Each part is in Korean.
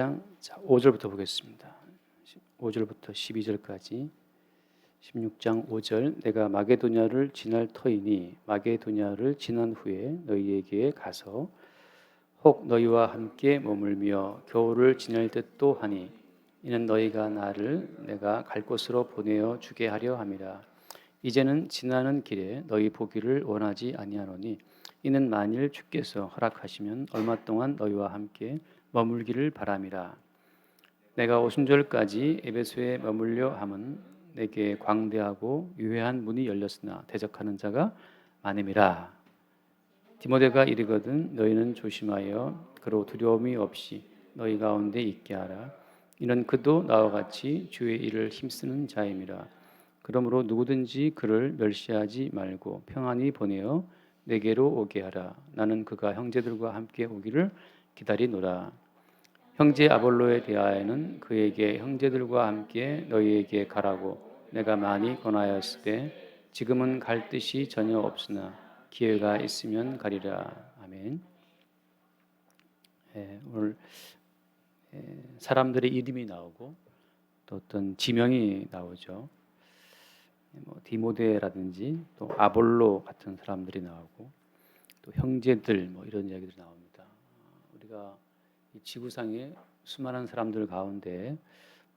자, 5절부터 보겠습니다. 5절부터 12절까지 16장 5절. 내가 마게도냐를 지날 터이니 마게도냐를 지난 후에 너희에게 가서 혹 너희와 함께 머물며 겨울을 지낼 듯도 하니 이는 너희가 나를 내가 갈 곳으로 보내어 주게 하려 함이라. 이제는 지나는 길에 너희 보기를 원하지 아니하노니 이는 만일 주께서 허락하시면 얼마 동안 너희와 함께 머물기를 바람이라. 내가 오순절까지 에베소에 머물려 함은 내게 광대하고 유해한 문이 열렸으나 대적하는 자가 많음이라. 디모데가 이르거든 너희는 조심하여 그로 두려움이 없이 너희 가운데 있게 하라. 이는 그도 나와 같이 주의 일을 힘쓰는 자임이라. 그러므로 누구든지 그를 멸시하지 말고 평안히 보내어 내게로 오게 하라. 나는 그가 형제들과 함께 오기를 기다리노라. 형제 아볼로에 대하여는 그에게 형제들과 함께 너희에게 가라고 내가 많이 권하였을 때 지금은 갈 뜻이 전혀 없으나 기회가 있으면 가리라. 아멘. 오늘 사람들의 이름이 나오고 또 어떤 지명이 나오죠. 디모데라든지 또 아볼로 같은 사람들이 나오고 또 형제들 이런 이야기들이 나옵니다. 우리가 이 지구상의 수많은 사람들 가운데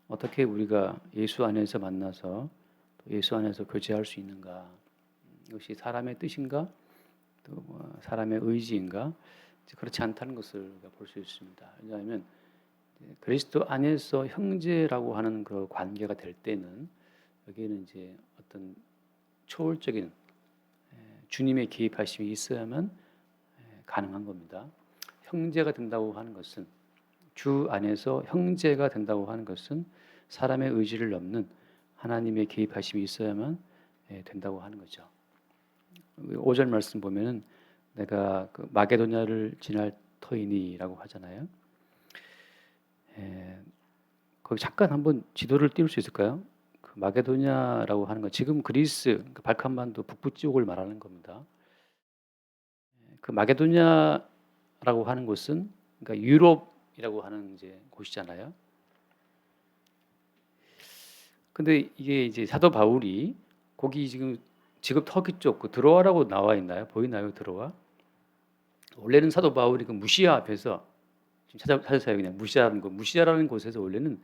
어떻게 우리가 예수 안에서 만나서 또 예수 안에서 교제할 수 있는가? 이것이 사람의 뜻인가? 또 사람의 의지인가? 그렇지 않다는 것을 볼 수 있습니다. 왜냐하면 그리스도 안에서 형제라고 하는 그 관계가 될 때는 여기에는 이제 어떤 초월적인 주님의 개입하심이 있어야만 가능한 겁니다. 형제가 된다고 하는 것은 주 안에서 형제가 된다고 하는 것은 사람의 의지를 넘는 하나님의 개입하심이 있어야만 된다고 하는 거죠. 5절 말씀 보면은 내가 그 마게도냐를 지날 터이니라고 하잖아요. 거기 잠깐 한번 지도를 띄울 수 있을까요? 그 마게도냐라고 하는 거 지금 그리스 그 발칸반도 북부 지역을 말하는 겁니다. 그 마게도냐라고 하는 곳은 그러니까 유럽이라고 하는 이제 곳이잖아요. 근데 이게 이제 사도 바울이 거기 지금 터키 쪽 그 드로아라고 나와 있나요? 보이나요? 드로아? 원래는 사도 바울이 그 무시아 앞에서 지금 찾으세요. 그냥 무시아라는 곳에서 원래는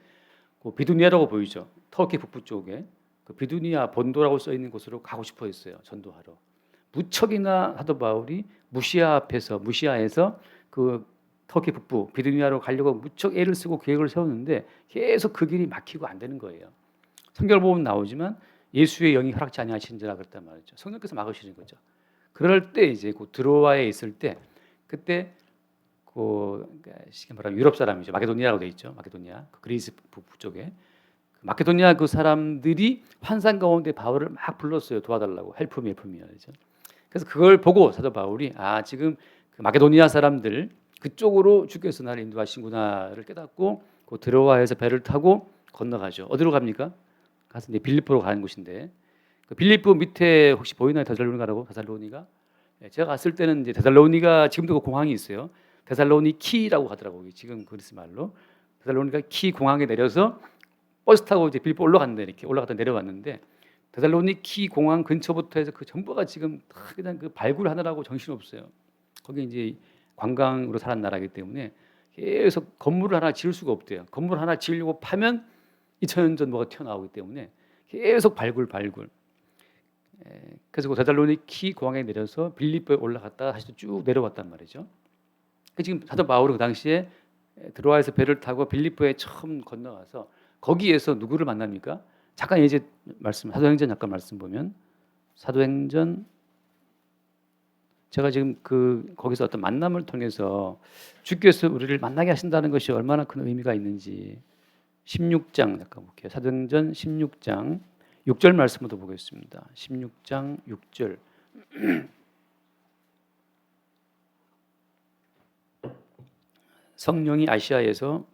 그 비두니아라고 보이죠. 터키 북부 쪽에 그 비두니아 본도라고 써 있는 곳으로 가고 싶어 했어요. 전도하러. 무척이나 사도 바울이 무시아에서 그 터키 북부 비두니아로 가려고 무척 애를 쓰고 계획을 세웠는데 계속 그 길이 막히고 안 되는 거예요. 성경을 보면 나오지만 예수의 영이 허락지 아니하신지라 그랬단 말이죠. 성령께서 막으시는 거죠. 그럴 때 이제 그 드로아에 있을 때 그때 쉽게 말하면 유럽 사람이죠. 마게도니아라고 돼 있죠. 마게도니아 그 그리스 북부 쪽에 마케도니아 그 사람들이 환상 가운데 바울을 막 불렀어요. 도와달라고. 헬프미죠. 그래서 그걸 보고 사도 바울이 지금 그 마게도니아 사람들 그쪽으로 주께서 나를 인도하신구나를 깨닫고 그 드로아에서 배를 타고 건너가죠. 어디로 갑니까? 가서 이제 빌립보로 가는 곳인데 그 빌립보 밑에 혹시 보이나요? 데살로니가? 제가 갔을 때는 이제 데살로니가 지금도 그 공항이 있어요. 데살로니키라고 하더라고요. 지금 그리스 말로 데살로니가 키 공항에 내려서 버스 타고 이제 빌립보 올라갔는데 이렇게 올라갔다 내려왔는데 데살로니키 공항 근처부터 해서 그 전부가 지금 그냥 그 발굴하느라고 정신 없어요. 거기 이제 관광으로 사는 나라이기 때문에 계속 건물을 하나 지을 수가 없대요. 건물 하나 지으려고 파면 2000년 전 뭐가 튀어나오기 때문에 계속 발굴. 그래서 그 데살로니키 공항에 내려서 빌립보에 올라갔다가 다시 쭉 내려왔단 말이죠. 지금 사도 바울이 그 당시에 드로아에서 배를 타고 빌립보에 처음 건너가서 거기에서 누구를 만납니까? 잠깐 이제 사도행전 잠깐 말씀 보면 사도행전 제가 지금 거기서 어떤 만남을 통해서 주께서 우리를 만나게 하신다는 것이 얼마나 큰 의미가 있는지 16장 잠깐 볼게요. 사도행전 16장 6절 말씀부터 보겠습니다. 16장 6절 성령이 아시아에서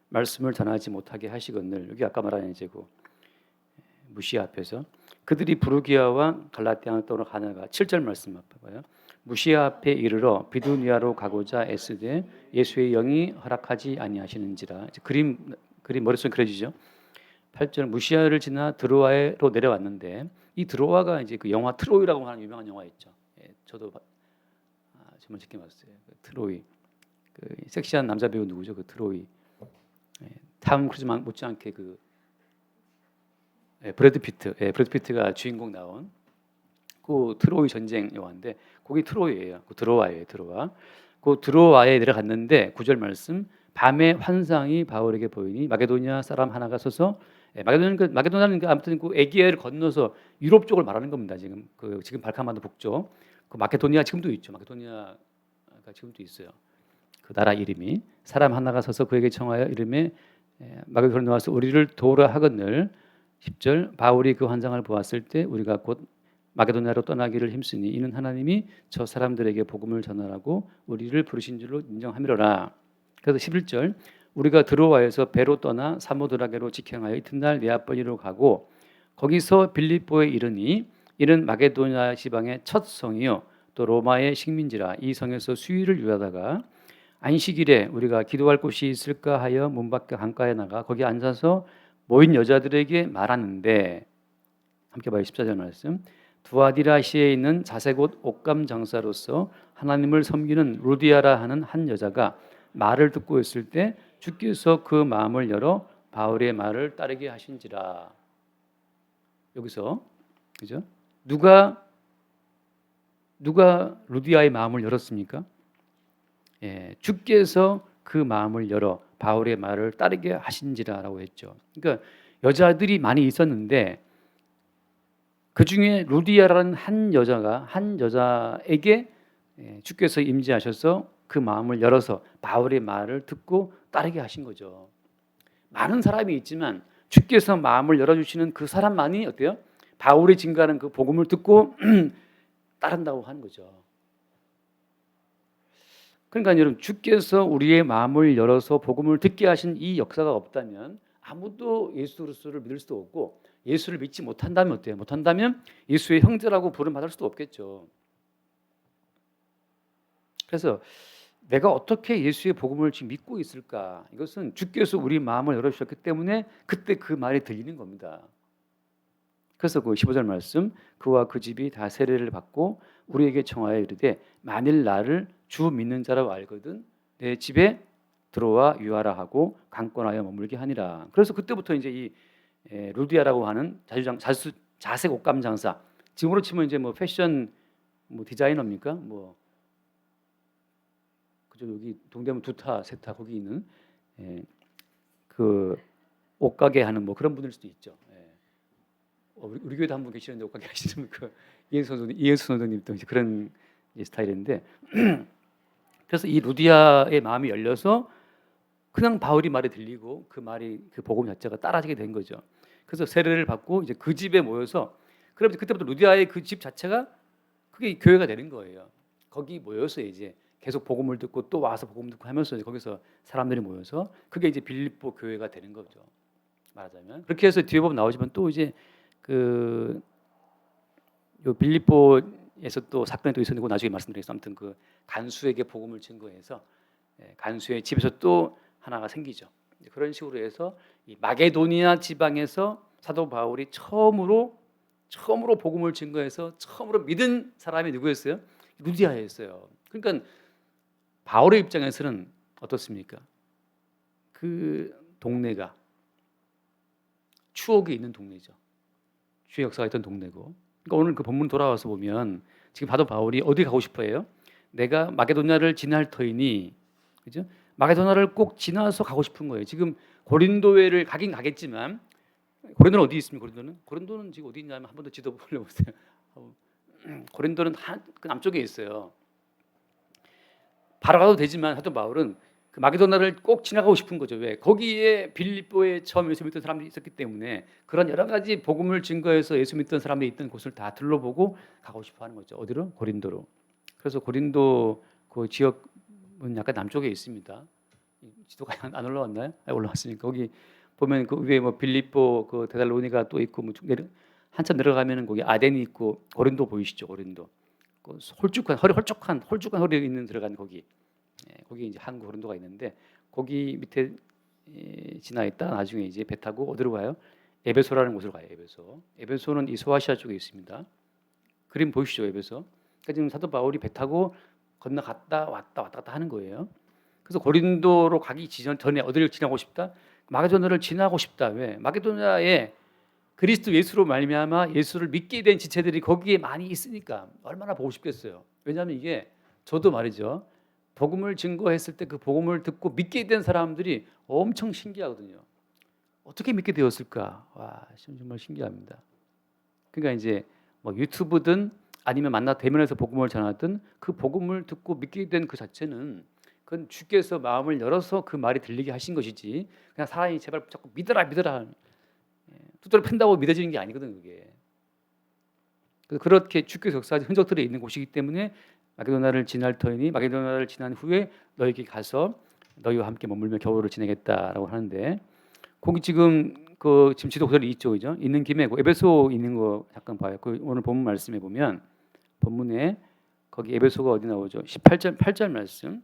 말씀을 전하지 못하게 하시거늘 여기 아까 말한 이제 그 무시아 앞에서 그들이 부르기아와 갈라디아로 가나가 7절 말씀 봐봐요. 무시아 앞에 이르러 비두니아로 가고자 애쓰되 예수의 영이 허락하지 아니하시는지라. 그림 머릿속에 그려지죠. 8절 무시아를 지나 드로아로 내려왔는데 이 드로아가 이제 그 영화 트로이라고 하는 유명한 영화 있죠. 예, 저도 정말 재밌게 봤어요. 그 트로이. 그 섹시한 남자 배우 누구죠? 그 트로이. 예, 탐 크루즈만 못지않게 그 브래드 피트가 주인공 나온 그 트로이 전쟁 영화인데 거기 트로이예요. 그 드로아예요. 드로아. 그 드로아에 내려갔는데 9절 말씀 밤에 환상이 바울에게 보이니 마게도니아 사람 하나가 서서 마게도니아는 아무튼 그 에기에를 건너서 유럽 쪽을 말하는 겁니다. 지금 발칸반도 북쪽 그 마케도니아 지금도 있죠. 마케도니아가 지금도 있어요. 그 나라 이름이 사람 하나가 서서 그에게 청하여 이름에 마게도니아서 우리를 도우라 하거늘 10절 바울이 그 환상을 보았을 때 우리가 곧 마게도냐로 떠나기를 힘쓰니 이는 하나님이 저 사람들에게 복음을 전하라고 우리를 부르신 줄로 인정함이로라. 그래서 11절 우리가 드로아에서 배로 떠나 사모드라게로 직행하여 이튿날 네아폴리로 가고 거기서 빌립보에 이르니 이는 마게도냐 지방의 첫 성이요 또 로마의 식민지라. 이 성에서 수일을 유하다가 안식일에 우리가 기도할 곳이 있을까 하여 문 밖에 강가에 나가 거기 앉아서 모인 여자들에게 말하는데 함께 봐요. 14절 말씀 두아디라시에 있는 자색 옷감 장사로서 하나님을 섬기는 루디아라 하는 한 여자가 말을 듣고 있을 때 주께서 그 마음을 열어 바울의 말을 따르게 하신지라. 여기서 그죠? 누가 루디아의 마음을 열었습니까? 예, 주께서 그 마음을 열어 바울의 말을 따르게 하신지라라고 했죠. 그러니까 여자들이 많이 있었는데 그 중에 루디아라는 한 여자에게 주께서 임재하셔서 그 마음을 열어서 바울의 말을 듣고 따르게 하신 거죠. 많은 사람이 있지만 주께서 마음을 열어주시는 그 사람만이 어때요? 바울이 증거하는 그 복음을 듣고 따른다고 하는 거죠. 그러니까 여러분 주께서 우리의 마음을 열어서 복음을 듣게 하신 이 역사가 없다면 아무도 예수 그리스도를 믿을 수도 없고 예수를 믿지 못한다면 어때요? 못한다면 예수의 형제라고 부름받을 수도 없겠죠. 그래서 내가 어떻게 예수의 복음을 지금 믿고 있을까? 이것은 주께서 우리 마음을 열어주셨기 때문에 그때 그 말이 들리는 겁니다. 그래서 그 15절 말씀 그와 그 집이 다 세례를 받고 우리에게 청하여 이르되 만일 나를 주 믿는 자라고 알거든 내 집에 들어와 유하라 하고 강권하여 머물게 하니라. 그래서 그때부터 이제 이 루디아라고 하는 자색 옷감 장사, 지금으로 치면 이제 뭐 패션 뭐 디자이너입니까? 뭐 그죠? 여기 동대문 두타 세타 거기 있는 그 옷가게 하는 뭐 그런 분일 수도 있죠. 우리 교회도 한 분 계시는데 옷가게 하시는 그 이현수 선생님도 이제 그런 스타일인데 그래서 이 루디아의 마음이 열려서 그냥 바울이 말이 들리고 그 복음 자체가 따라지게 된 거죠. 그래서 세례를 받고 이제 그 집에 모여서 그럼 그때부터 루디아의 그 집 자체가 그게 교회가 되는 거예요. 거기 모여서 이제 계속 복음을 듣고 또 와서 복음 듣고 하면서 거기서 사람들이 모여서 그게 이제 빌립보 교회가 되는 거죠. 말하자면 그렇게 해서 뒤에 보면 나오지만 또 이제 요 빌립보에서 또 사건이 또 있었는데 나중에 말씀드리겠습니다. 아무튼 그 간수에게 복음을 증거해서 간수의 집에서 또 하나가 생기죠. 그런 식으로 해서 이 마게도니아 지방에서 사도 바울이 처음으로 복음을 증거해서 처음으로 믿은 사람이 누구였어요? 루디아였어요. 그러니까 바울의 입장에서는 어떻습니까? 그 동네가 추억이 있는 동네죠. 주의 역사가 있던 동네고. 그러니까 오늘 그 본문 돌아와서 보면 지금 사도 바울이 어디 가고 싶어해요? 내가 마게도냐를 지날 터이니, 그죠? 마게도냐를 꼭 지나서 가고 싶은 거예요. 지금 고린도회를 가긴 가겠지만 고린도는 어디 있습니까? 고린도는 지금 어디 있냐면 한 번 더 지도 올려보세요. 고린도는 그 남쪽에 있어요. 바로 가도 되지만 사도 바울은 그 마게도나를 꼭 지나가고 싶은 거죠. 왜? 거기에 빌립보에 처음 예수 믿던 사람들이 있었기 때문에 그런 여러 가지 복음을 증거해서 예수 믿던 사람들이 있던 곳을 다 둘러보고 가고 싶어하는 거죠. 어디로? 고린도로. 그래서 고린도 그 지역은 약간 남쪽에 있습니다. 지도가 안 올라왔나요? 올라왔으니까 거기 보면 그 위에 뭐 빌립보, 그 데살로니가 또 있고 뭐 한참 내려가면은 거기 아덴이 있고 고린도 보이시죠? 고린도. 그 홀쭉한 허리 있는 들어간 거기. 거기 이제 항구 고린도가 있는데 거기 밑에 지나 있다 나중에 이제 배 타고 어디로 가요? 에베소라는 곳으로 가요. 에베소는 이 소아시아 쪽에 있습니다. 그림 보이시죠? 에베소. 그러니까 지금 사도 바울이 배 타고 건너갔다 왔다 갔다 하는 거예요. 그래서 고린도로 가기 전에 어디를 지나고 싶다? 마게도냐를 지나고 싶다. 왜? 마게도냐에 그리스도 예수로 말미암아 예수를 믿게 된 지체들이 거기에 많이 있으니까 얼마나 보고 싶겠어요. 왜냐하면 이게 저도 말이죠. 복음을 증거했을 때 그 복음을 듣고 믿게 된 사람들이 엄청 신기하거든요. 어떻게 믿게 되었을까? 와, 정말 신기합니다. 그러니까 이제 뭐 유튜브든 아니면 만나 대면에서 복음을 전하든 그 복음을 듣고 믿게 된 그 자체는 그건 주께서 마음을 열어서 그 말이 들리게 하신 것이지 그냥 사람이 제발 자꾸 믿어라 두드러 팬다고 믿어지는 게 아니거든 그게. 그래서 그렇게 주께서 역사하신 흔적들이 있는 곳이기 때문에 마게도냐를 지날 터이니 마게도냐를 지난 후에 너에게 가서 너희와 함께 머물며 겨울을 지내겠다라고 하는데 거기 지금 지금 지도 그대로 있죠, 그죠? 있는 김에 에베소 있는 거 잠깐 봐요. 오늘 본문 말씀에 보면 본문에 거기 에베소가 어디 나오죠? 8절 말씀.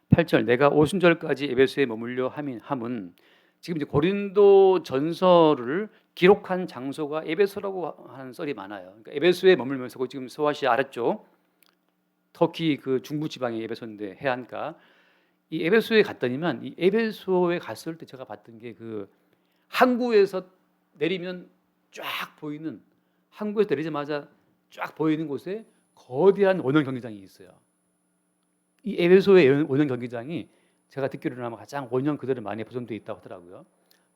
8절 내가 오순절까지 에베소에 머물려 함은 지금 이제 고린도 전서를 기록한 장소가 에베소라고 하는 썰이 많아요. 그러니까 에베소에 머물면서 지금 소아시아 아래쪽 터키 그 중부 지방의 에베소인데 해안가 이 에베소에 갔더니만 이 에베소에 갔을 때 제가 봤던 게 그 항구에서 내리면 쫙 보이는 항구에서 내리자마자 쫙 보이는 곳에 거대한 원형 경기장이 있어요. 이 에베소의 원형 경기장이 제가 듣기로는 아마 가장 원형 그대로 많이 보존되어 있다고 하더라고요.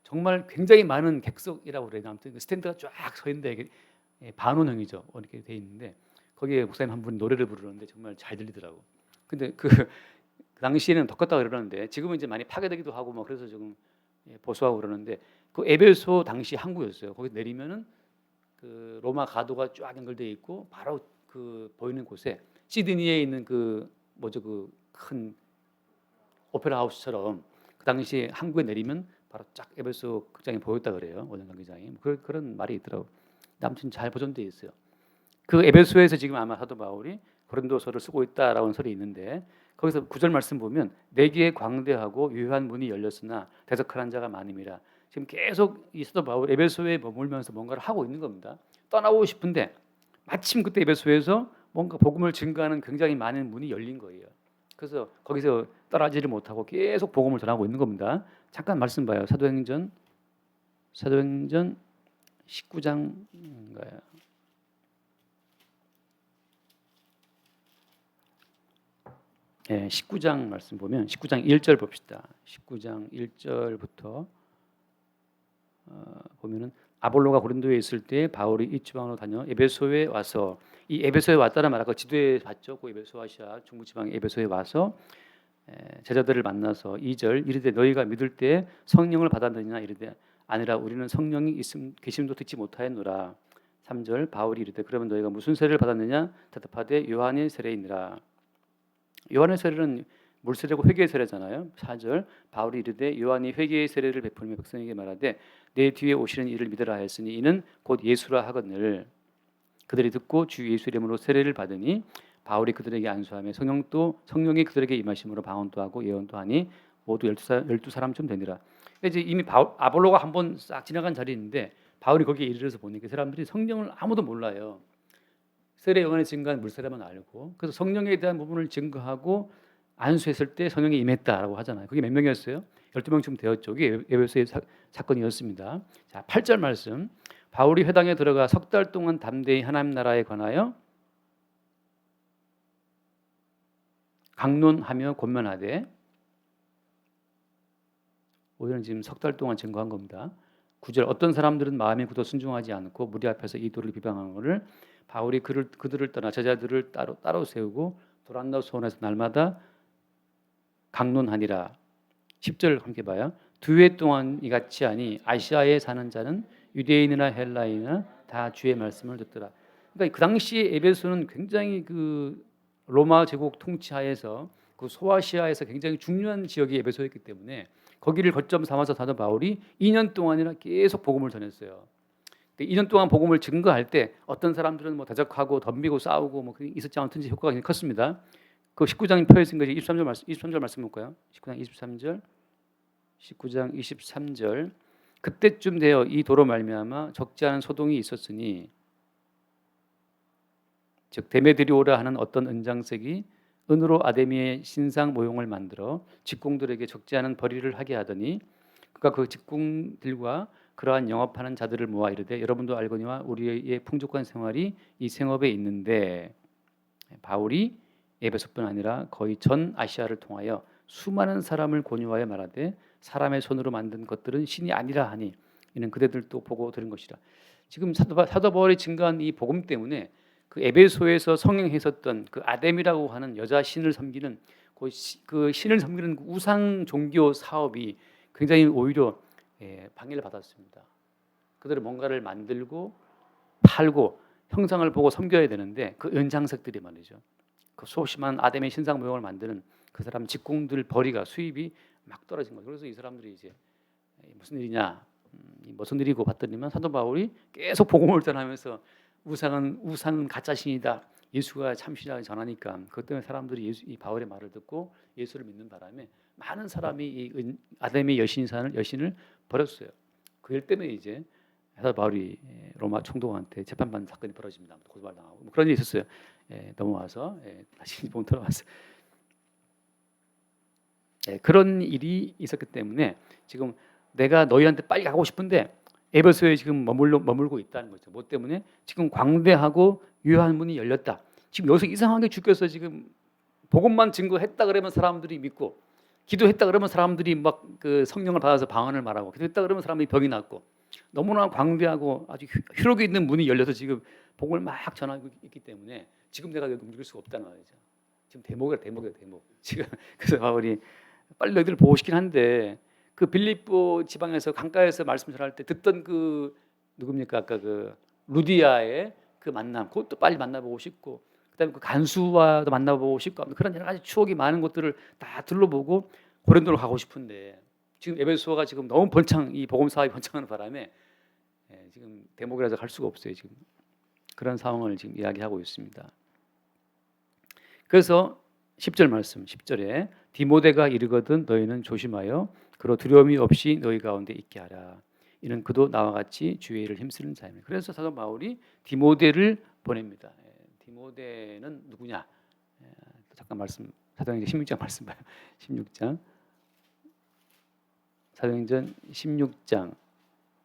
정말 굉장히 많은 객석이라고 그래요. 아무튼 스탠드가 쫙 서 있는데 반원형이죠. 이렇게 돼 있는데 거기에 목사님 한 분이 노래를 부르는데 정말 잘 들리더라고. 근데 그 당시에는 더 컸다 그러는데 지금은 이제 많이 파괴되기도 하고 뭐 그래서 조금 보수하고 그러는데 그 에베소 당시 항구였어요. 거기 내리면은 그 로마 가도가 쫙 연결되어 있고 바로 그 보이는 곳에 시드니에 있는 그 뭐죠 그 큰 오페라 하우스처럼 그 당시 항구에 내리면 바로 쫙 에베소 극장이 보였다 그래요. 원형 경기장이 그런 말이 있더라고. 아무튼 잘 보존되어 있어요. 그 에베소에서 지금 아마 사도 바울이 고린도서를 쓰고 있다라는 설이 있는데 거기서 9절 말씀 보면 내게 광대하고 유효한 문이 열렸으나 대적하는 자가 많음이라. 지금 계속 이 사도 바울 에베소에 머물면서 뭔가를 하고 있는 겁니다. 떠나고 싶은데 마침 그때 에베소에서 뭔가 복음을 증거하는 굉장히 많은 문이 열린 거예요. 그래서 거기서 떠나지를 못하고 계속 복음을 전하고 있는 겁니다. 잠깐 말씀 봐요. 사도행전 19장인가요? 네, 19장 말씀 보면 19장 1절 봅시다. 19장 1절부터 보면은 아볼로가 고린도에 있을 때 바울이 이주방으로 다녀 에베소에 와서 이 에베소에 왔다는 말 아까 지도에 봤죠. 그 에베소 아시아 중부지방 에베소에 와서 제자들을 만나서 2절 이르되 너희가 믿을 때 성령을 받았느냐 이르되 아니라 우리는 성령이 계심도 듣지 못하였노라. 3절 바울이 이르되 그러면 너희가 무슨 세례를 받았느냐 대답하되 요한의 세례이니라. 요한의 세례는 물세례고 회개의 세례잖아요. 4절 바울이 이르되 요한이 회개의 세례를 베풀며 백성에게 말하되 내 뒤에 오시는 이를 믿으라 하였으니 이는 곧 예수라 하거늘. 그들이 듣고 주 예수 이름으로 세례를 받으니 바울이 그들에게 안수하며 성령이 그들에게 임하심으로 방언도 하고 예언도 하니 모두 12사람쯤 되니라. 이제 이미 아볼로가 한번 싹 지나간 자리인데 바울이 거기에 이르러서 보니까 사람들이 성령을 아무도 몰라요. 세례 요한의 증거한 물세례만 알고 그래서 성령에 대한 부분을 증거하고 안수했을 때 성령이 임했다라고 하잖아요. 그게 몇 명이었어요? 12명쯤 되었죠. 이게 에베소의 사건이었습니다. 자, 8절 말씀. 바울이 회당에 들어가 석 달 동안 담대히 하나님 나라에 관하여 강론하며 권면하되 오히려 지금 석 달 동안 증거한 겁니다. 9절 어떤 사람들은 마음에 굳어 순종하지 않고 무리 앞에서 이 도를 비방하거늘 바울이 그들을 떠나 제자들을 따로 세우고 도란노 소원에서 날마다 강론하니라. 10절 함께 봐요. 2해 동안 이같이 하니 아시아에 사는 자는 유대인이나 헬라인이나 다 주의 말씀을 듣더라. 그러니까 그 당시 에베소는 굉장히 그 로마 제국 통치하에서 그 소아시아에서 굉장히 중요한 지역이 에베소였기 때문에 거기를 거점 삼아서 사도 바울이 2년 동안이나 계속 복음을 전했어요. 근데 2년 동안 복음을 증거할 때 어떤 사람들은 뭐 대적하고 덤비고 싸우고 뭐 있었지 않든지 효과가 굉장히 컸습니다. 그 19장 표에서 것이 23절 말씀 볼까요? 19장 23절. 19장 23절. 그때쯤 되어 이 도로 말미암아 적지 않은 소동이 있었으니 즉 데메드리오라 하는 어떤 은장색이 은으로 아데미의 신상 모형을 만들어 직공들에게 적지 않은 벌이를 하게 하더니 그가 그 직공들과 그러한 영업하는 자들을 모아 이르되 여러분도 알거니와 우리의 풍족한 생활이 이 생업에 있는데 바울이 에베소뿐 아니라 거의 전 아시아를 통하여 수많은 사람을 권유하여 말하되 사람의 손으로 만든 것들은 신이 아니라 하니 이는 그대들도 보고 들은 것이라. 지금 사도 바울이 증거한 이 복음 때문에 그 에베소에서 성행했었던 그 아뎀이라고 하는 여자 신을 섬기는 그 신을 섬기는 우상 종교 사업이 굉장히 오히려 방해를 받았습니다. 그들은 뭔가를 만들고 팔고 형상을 보고 섬겨야 되는데 그 은장색들이 말이죠. 그 소심한 아담의 신상 모형을 만드는 그 사람 직공들 벌이가 수입이 막 떨어진 거죠. 그래서 이 사람들이 이제 무슨 일이냐, 무슨 일이고 봤더니만 사도 바울이 계속 복음을 전하면서 우상은 가짜 신이다. 예수가 참신이라고 전하니까 그것 때문에 사람들이 이 바울의 말을 듣고 예수를 믿는 바람에 많은 사람이 이 아담의 여신을 버렸어요. 그 일 때문에 이제 사도 바울이 로마 총독한테 재판받는 사건이 벌어집니다. 고소를 당하고 뭐 그런 일이 있었어요. 넘어와서 다시 보면 돌아왔어요. 그런 일이 있었기 때문에 지금 내가 너희한테 빨리 가고 싶은데 에베소에 지금 머물고 있다는 거죠. 뭐 때문에 지금 광대하고 유효한 문이 열렸다. 지금 여기서 이상하게 주께서 지금 복음만 증거했다 그러면 사람들이 믿고 기도했다 그러면 사람들이 막 그 성령을 받아서 방언을 말하고 기도했다 그러면 사람들이 병이 낫고 너무나 광대하고 아주 효력이 있는 문이 열려서 지금 복음을 막 전하고 있기 때문에 지금 내가 여기 움직일 수가 없다는 말이죠. 지금 대목. 지금 그래서 바울이 빨리 너희들 보고 싶긴 한데 그 빌립보 지방에서 강가에서 말씀 전할 때 듣던 그 누굽니까 아까 그 루디아의 그 만남 그것도 빨리 만나보고 싶고 그다음에 그 간수와도 만나보고 싶고 그런 여러 가지 추억이 많은 것들을 다 둘러보고 고린도로 가고 싶은데 지금 에베소가 지금 너무 이 복음 사업이 번창하는 바람에 지금 대목이라서 갈 수가 없어요. 지금 그런 상황을 지금 이야기하고 있습니다. 그래서 10절 말씀 10절에 디모데가 이르거든 너희는 조심하여 그로 두려움이 없이 너희 가운데 있게 하라. 이는 그도 나와 같이 주의 일을 힘쓰는 자입니다. 그래서 사도 바울이 디모데를 보냅니다. 디모데는 누구냐? 잠깐 말씀 사도행전 16장 말씀 봐요. 16장 사도행전 16장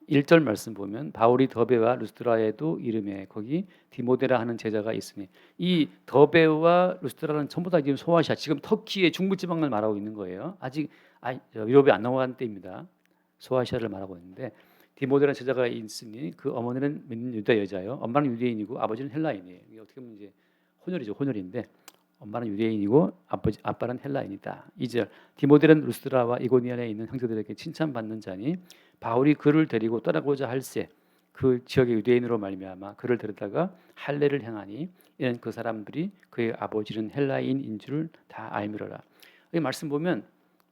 1절 말씀 보면 바울이 더베와 루스드라에도 이름에 거기 디모데라 하는 제자가 있으니 이 더베와 루스드라는 전부 다 지금 소아시아 지금 터키의 중부지방을 말하고 있는 거예요. 아직 유럽에 안 넘어간 때입니다. 소아시아를 말하고 있는데 디모데라는 제자가 있으니 그 어머니는 믿는 유다 여자요. 엄마는 유대인이고 아버지는 헬라인이에요. 이게 어떻게 보면 이제 혼혈인데 엄마는 유대인이고 아빠는 헬라인이다. 2절 디모데는 루스드라와 이고니아에 있는 형제들에게 칭찬받는 자니 바울이 그를 데리고 떠나고자 할새 그 지역의 유대인으로 말미암아 그를 데려다가 할례를 행하니 이는 그 사람들이 그의 아버지는 헬라인인 줄을 다 알미러라. 이 말씀 보면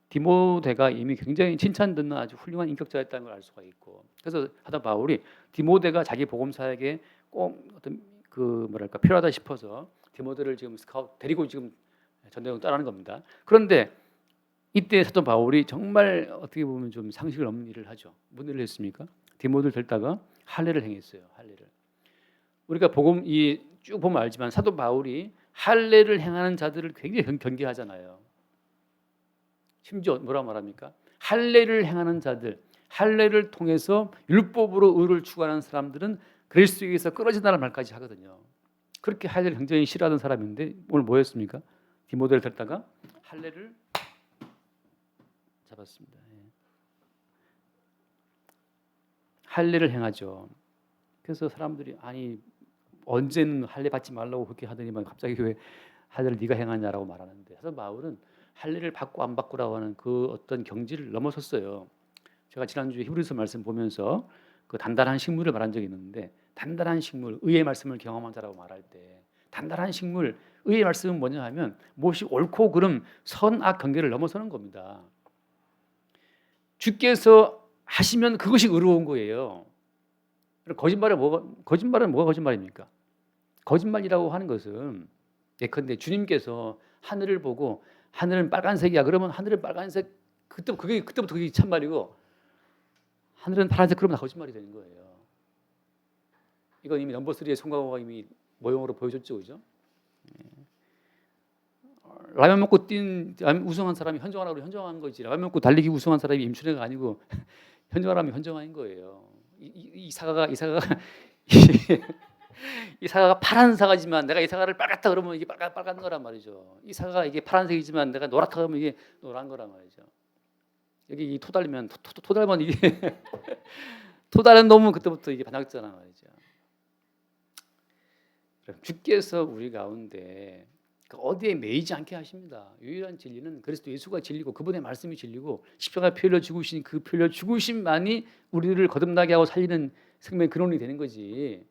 디모데가 이미 굉장히 칭찬듣는 아주 훌륭한 인격자였다는 걸 알 수가 있고 그래서 하다 바울이 디모데가 자기 복음사에게 꼭 어떤 그 뭐랄까 필요하다 싶어서 디모데를 지금 스카우트 데리고 지금 전도행을 따라하는 겁니다. 그런데 이때 사도 바울이 정말 어떻게 보면 좀 상식을 넘는 일을 하죠. 무슨 일을 했습니까? 디모데를 데리다가 할례를 행했어요. 할례를. 우리가 복음 쭉 보면 알지만 사도 바울이 할례를 행하는 자들을 굉장히 경계하잖아요. 심지어 뭐라 말합니까? 할례를 행하는 자들, 할례를 통해서 율법으로 의를 추구하는 사람들은 그리스도에게서 끊어진다는 말까지 하거든요. 그렇게 할례를 굉장히 싫어하던 사람인데 오늘 뭐 했습니까? 디모데를 데리다가 할례를 잡았습니다. 할례를 행하죠. 그래서 사람들이 아니 언제는 할례 받지 말라고 그렇게 하더니만 갑자기 왜 할례를 네가 행하냐라고 말하는데 그래서 바울은 할례를 받고 안 받고라고 하는 그 어떤 경지를 넘어섰어요. 제가 지난주에 히브리서 말씀 보면서 그 단단한 식물을 말한 적이 있는데 단단한 식물, 의의 말씀을 경험한 자라고 말할 때 단단한 식물, 의의 말씀은 뭐냐 하면 무엇이 옳고 그름, 선악 경계를 넘어서는 겁니다. 주께서 하시면 그것이 의로운 거예요. 거짓말은 뭐가 거짓말입니까? 거짓말이라고 하는 것은 예컨대 주님께서 하늘을 보고 하늘은 빨간색이야 그러면 하늘은 빨간색 그때부터 그게 참말이고 하늘은 파란색 그러면 다 거짓말이 되는 거예요. 이건 이미 넘버 3의 송강호가 이미 모형으로 보여줬죠, 그죠? 라면 먹고 우승한 사람이 현정하라고 현정한 거지. 라면 먹고 달리기 우승한 사람이 임춘애가 아니고 현정하라면 현정한 거예요. 이 사과가 이 사과가 파란 사과지만 내가 이 사과를 빨갛다 그러면 이게 빨간 거란 말이죠. 이 사과가 이게 파란색이지만 내가 노랗다 그러면 이게 노란 거란 말이죠. 여기 이 토 달면 이게 토 달은 놈은 그때부터 이게 반항했잖아 말이죠. 주께서 우리 가운데 어디에 매이지 않게 하십니다. 유일한 진리는 그리스도 예수가 진리고 그분의 말씀이 진리고 십자가 피흘려 죽으신 그 피흘려 죽으심만이 우리를 거듭나게 하고 살리는 생명의 근원이 되는 거지.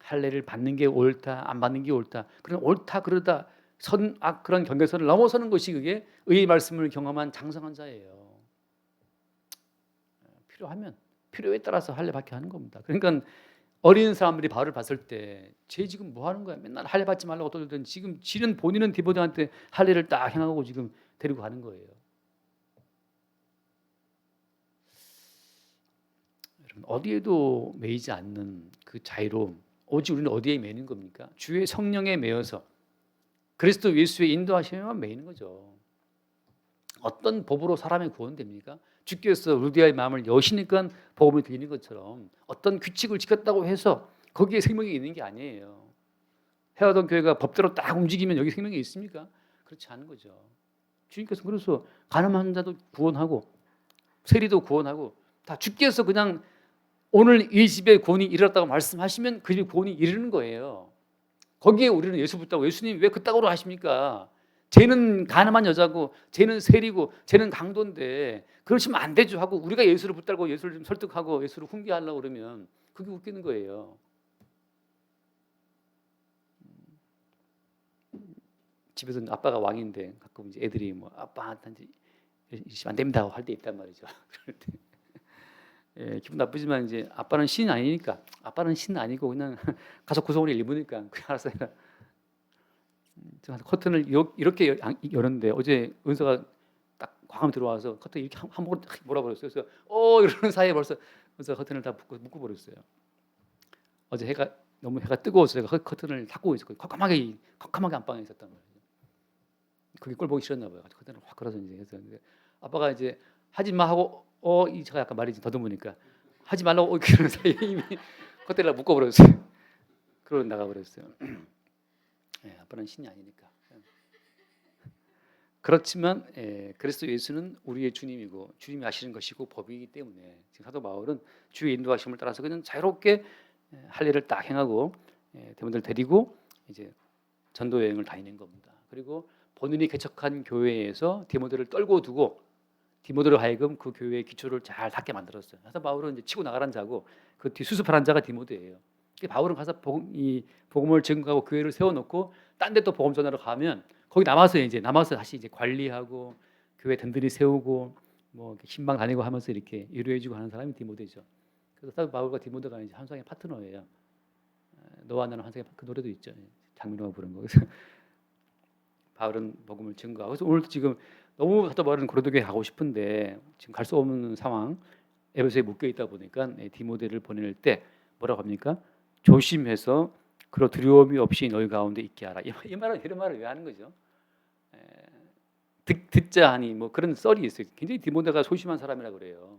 할례를 받는 게 옳다, 안 받는 게 옳다. 그런 옳다 그러다 선악 그런 경계선을 넘어서는 것이 그게 의의 말씀을 경험한 장성한 자예요. 필요하면 필요에 따라서 할례 받게 하는 겁니다. 그러니까 어린 사람들이 바울을 봤을 때 쟤 지금 뭐 하는 거야? 맨날 할례 받지 말라고 떠들던 지금 지는 본인은 디모데한테 할례를 딱 행하고 지금 데리고 가는 거예요. 여러분 어디에도 매이지 않는 그 자유로움 오직 우리는 어디에 매이는 겁니까? 주의 성령에 매여서 그리스도 예수의 인도하심에만 매이는 거죠. 어떤 법으로 사람이 구원됩니까? 주께서 루디아의 마음을 여시니까 복음이 들리는 것처럼 어떤 규칙을 지켰다고 해서 거기에 생명이 있는 게 아니에요. 헤어던 교회가 법대로 딱 움직이면 여기 생명이 있습니까? 그렇지 않은 거죠. 주님께서 그래서 가늠한 자도 구원하고 세리도 구원하고 다 주께서 그냥 오늘 이 집에 구원이 이르렀다고 말씀하시면 그 집에 구원이 이르는 거예요. 거기에 우리는 예수 붙다고 예수님 왜 그따구로 하십니까? 쟤는 가늠한 여자고 쟤는 세리고 쟤는 강도인데 그러시면 안 되죠 하고 우리가 예수를 붙들고 예수를 좀 설득하고 예수를 훈계하려고 그러면 그게 웃기는 거예요. 집에서 아빠가 왕인데 가끔 이제 애들이 뭐 아빠한테 이러시면 안 됩니다 할 때 있단 말이죠. 그럴 때 예, 기분 나쁘지만 이제 아빠는 신이 아니니까 아빠는 신 아니고 그냥 가서 구성원이 일부니까 그냥 알아서 해라. 커튼을 이렇게 열었는데 어제 은서가 딱 과감히 들어와서 커튼 이렇게 한 번 몰아버렸어요. 그래서 이러는 사이에 벌써 은서가 커튼을 다 묶어버렸어요. 어제 너무 해가 뜨거워서 제가 커튼을 닫고 있었거든요. 컴컴하게 안방에 있었단 말이에요. 그게 꼴 보기 싫었나 봐요. 커튼을 확 걸어서 이제 해서 아빠가 이제 하지 마 하고 이 제가 약간 말이 좀 더듬으니까 하지 말라고 그러는 사이에 이미 커튼을 묶어버렸어요. 그러고 나가버렸어요. 예, 아빠는 신이 아니니까. 그렇지만 그리스도 예수는 우리의 주님이고 주님이 하시는 것이고 법이기 때문에 지금 사도 바울은 주의 인도하심을 따라서 그냥 자유롭게 할례를 딱 행하고 대원들 데리고 이제 전도 여행을 다니는 겁니다. 그리고 본인이 개척한 교회에서 디모데를 떨고 두고 디모데로 하여금 그 교회의 기초를 잘 닦게 만들었어요. 사도 바울은 이제 치고 나가란 자고 그 뒤 수습하란 자가 디모데예요. 바울은 가서 복음을 증거하고 교회를 세워놓고 딴 데 또 복음 전하러 가면 거기 남아서 다시 이제 관리하고 교회 든든히 세우고 뭐 신방 다니고 하면서 이렇게 위로해주고 하는 사람이 디모데죠. 그래서 사도 바울과 디모데가 이제 환상의 파트너예요. 너와 나는 환상의 그 노래도 있죠. 장민호가 부른 거. 그래서 바울은 복음을 증거하고 그래서 오늘 지금 너무 사도 바울은 고린도교회 가고 싶은데 지금 갈 수 없는 상황 에베소에 묶여 있다 보니까 디모데를 보낼 때 뭐라고 합니까? 조심해서 그로 두려움이 없이 너희 가운데 있게 하라. 이런 말을 왜 하는 거죠? 듣자 하니 뭐 그런 썰이 있어요. 굉장히 디모데가 소심한 사람이라 그래요.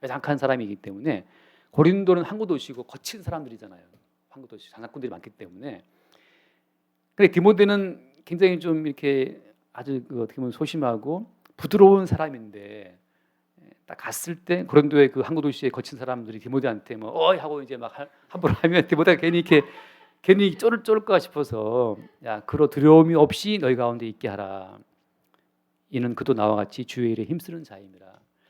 약한 사람이기 때문에 고린도는 항구 도시고 거친 사람들이잖아요. 항구 도시 장사꾼들이 많기 때문에. 근데 디모데는 굉장히 좀 이렇게 아주 어떻게 보면 소심하고 부드러운 사람인데 딱 갔을 때 고린도의 그 항구 도시에 거친 사람들이 디모데한테 뭐 어이 하고 이제 막 함부로 하면 디모데가 괜히 쫄을까 싶어서 야 그로 두려움이 없이 너희 가운데 있게 하라. 이는 그도 나와 같이 주의 일에 힘쓰는 자임이라.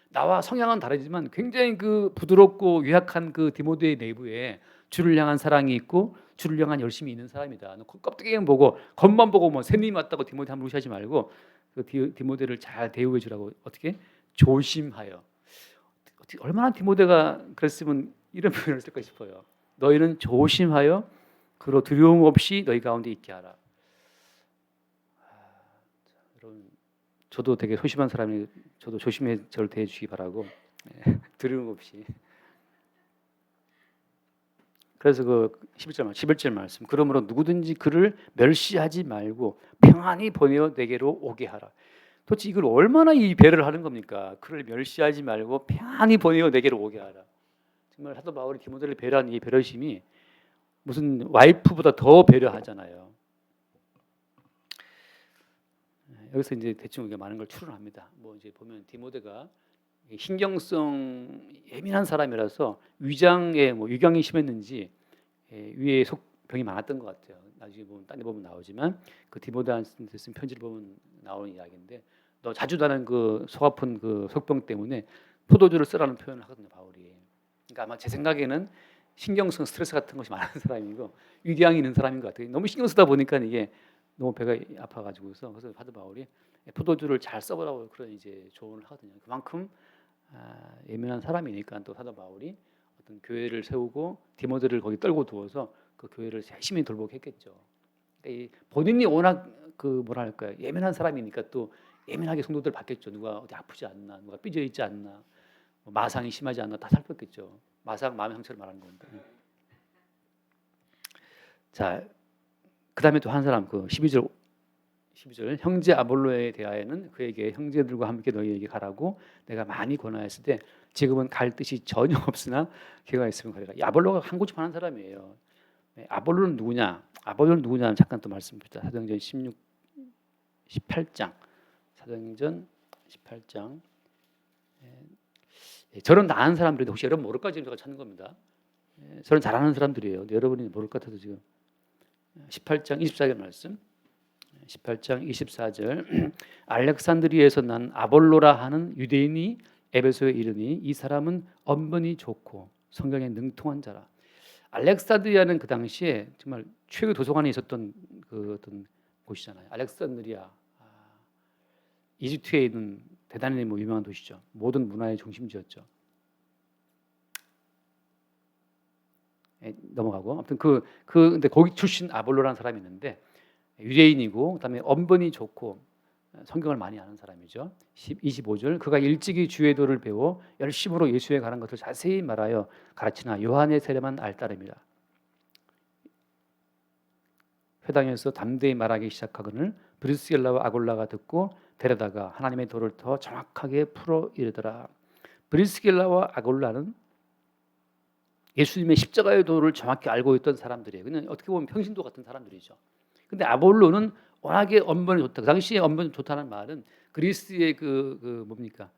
나와 성향은 다르지만 굉장히 그 부드럽고 유약한 그 디모데의 내부에 주를 향한 사랑이 있고 주를 향한 열심이 있는 사람이다. 너 껍데기만 보고 겉만 보고 뭐 샘님이 왔다고 디모데 함부로 무시하지 말고 그 디모데를 잘 대우해 주라고 어떻게 조심하여. 얼마나 디모데가 그랬으면 이런 표현을 쓸까 싶어요. 너희는 조심하여 그로 두려움 없이 너희 가운데 있게 하라. 여러분, 저도 되게 소심한 사람이 저도 조심해 저를 대해 주시기 바라고 두려움 없이. 그래서 그 11절 말씀. 그러므로 누구든지 그를 멸시하지 말고 평안히 보내어 내게로 오게 하라. 도대체 이걸 얼마나 이 배려를 하는 겁니까? 그를 멸시하지 말고 평안히 보내어 내게로 오게 하라. 정말 사도 바울이 디모데를 배려한 이 배려심이 무슨 와이프보다 더 배려하잖아요. 여기서 이제 대충 우리가 많은 걸 추론합니다. 뭐 이제 보면 디모데가 신경성 예민한 사람이라서 위장에 뭐 위경이 심했는지 위에 속병이 많았던 것 같아요. 나중에 보면 딴 데 보면 나오지만 그 디모데한테 쓴 편지를 보면 나오는 이야기인데 너 자주 나는 그 속 아픈 그 속병 때문에 포도주를 쓰라는 표현을 하거든요, 바울이. 그러니까 아마 제 생각에는 신경성 스트레스 같은 것이 많은 사람이고 위궤양이 있는 사람인 것 같아요. 너무 신경 쓰다 보니까 이게 너무 배가 아파가지고서 그래서 사도 바울이 포도주를 잘 써보라고 그런 이제 조언을 하거든요. 그만큼 예민한 사람이니까 또 사도 바울이 어떤 교회를 세우고 디모데를 거기 떨고 두어서 그 교회를 열심히 돌보게 했겠죠. 그러니까 본인이 워낙 그 뭐랄까요 예민한 사람이니까 또 예민하게 성도들 봤겠죠. 누가 어디 아프지 않나, 누가 삐져 있지 않나, 뭐 마상이 심하지 않나 다 살폈겠죠. 마상 마음의 상처를 말하는 건데. 자, 그 다음에 또 한 사람 그 12절 형제 아볼로에 대하여는 그에게 형제들과 함께 너희에게 가라고 내가 많이 권하였을 때 지금은 갈 뜻이 전혀 없으나 걔가 있으면 가리라. 이 아볼로가 한 고집하는 사람이에요. 아볼로는 누구냐? 아볼로는 누구냐? 잠깐 또 말씀드립니다. 사도행전 18장 사도행전 18장 저런 나은 사람들인데 혹시 여러분 모를까 지금 제가 찾는 겁니다. 저런 잘하는 사람들이에요. 여러분이 모를 것 같아도 지금 18장 24절 말씀 18장 24절 알렉산드리아에서 난 아볼로라 하는 유대인이 에베소에 이르니 이 사람은 언변이 좋고 성경에 능통한 자라. 알렉산드리아는 그 당시에 정말 최고 도서관에 있었던 그 어떤 곳이잖아요. 알렉산드리아 이집트에 있는 대단히 뭐 유명한 도시죠. 모든 문화의 중심지였죠. 넘어가고 아무튼 근데 거기 출신 아볼로라는 사람이 있는데 유대인이고 그다음에 언변이 좋고 성경을 많이 아는 사람이죠. 25절 그가 일찍이 주의 도를 배워 열심으로 예수에 관한 것을 자세히 말하여 가르치나 요한의 세례만 알따름이라. 회당에서 담대히 말하기 시작하거늘 브리스길라와 아골라가 듣고 데려다가 하나님의 도를 더 정확하게 풀어 이르더라. 브리스길라와 아골라는 예수님의 십자가의 도를 정확히 알고 있던 사람들이에요. 그냥 어떻게 보면 평신도 같은 사람들이죠. 근데 아볼로는 워낙에 언변이 좋다. 그 당시에 언변이 좋다는 말은 그리스의 그 뭡니까?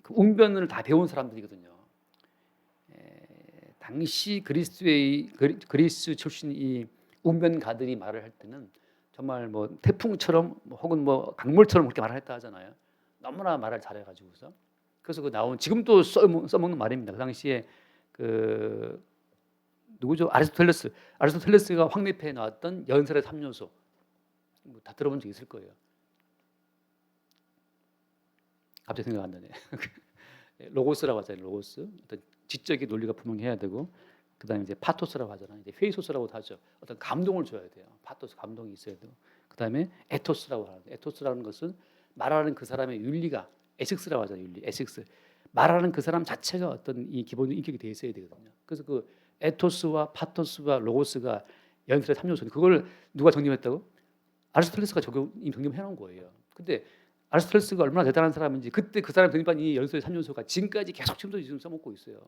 그 웅변을 다 배운 사람들이거든요. 당시 그리스 출신 이 웅변가들이 말을 할 때는 정말 뭐 태풍처럼 혹은 뭐 강물처럼 그렇게 말을 했다 하잖아요. 너무나 말을 잘해가지고서 그래서 그 나온 지금도 써먹는 말입니다. 그 당시에 그 누구죠? 아리스토텔레스가 황리패에 나왔던 연설의 3요소 뭐 다 들어본 적 있을 거예요. 갑자기 생각 안 나네. 로고스라고 하잖아요. 로고스 어떤 지적인 논리가 분명해야 되고 그다음에 이제 파토스라고 하잖아요. 이제 페이소스라고도 하죠. 어떤 감동을 줘야 돼요. 파토스 감동이 있어야 되고 그다음에 에토스라고 하는데 에토스라는 것은 말하는 그 사람의 윤리가 에식스라고 하잖아요. 윤리 에식스 말하는 그 사람 자체가 어떤 이 기본 인격이 돼 있어야 되거든요. 그래서 그 에토스와 파토스와 로고스가 연설의 3요소 그걸 누가 정립했다고? 아리스토텔레스가 정립해 놓은 거예요. 근데 아리스토텔레스가 얼마나 대단한 사람인지 그때 그 사람이 정립한 이 연설의 3요소가 지금까지 계속 지금 써먹고 있어요.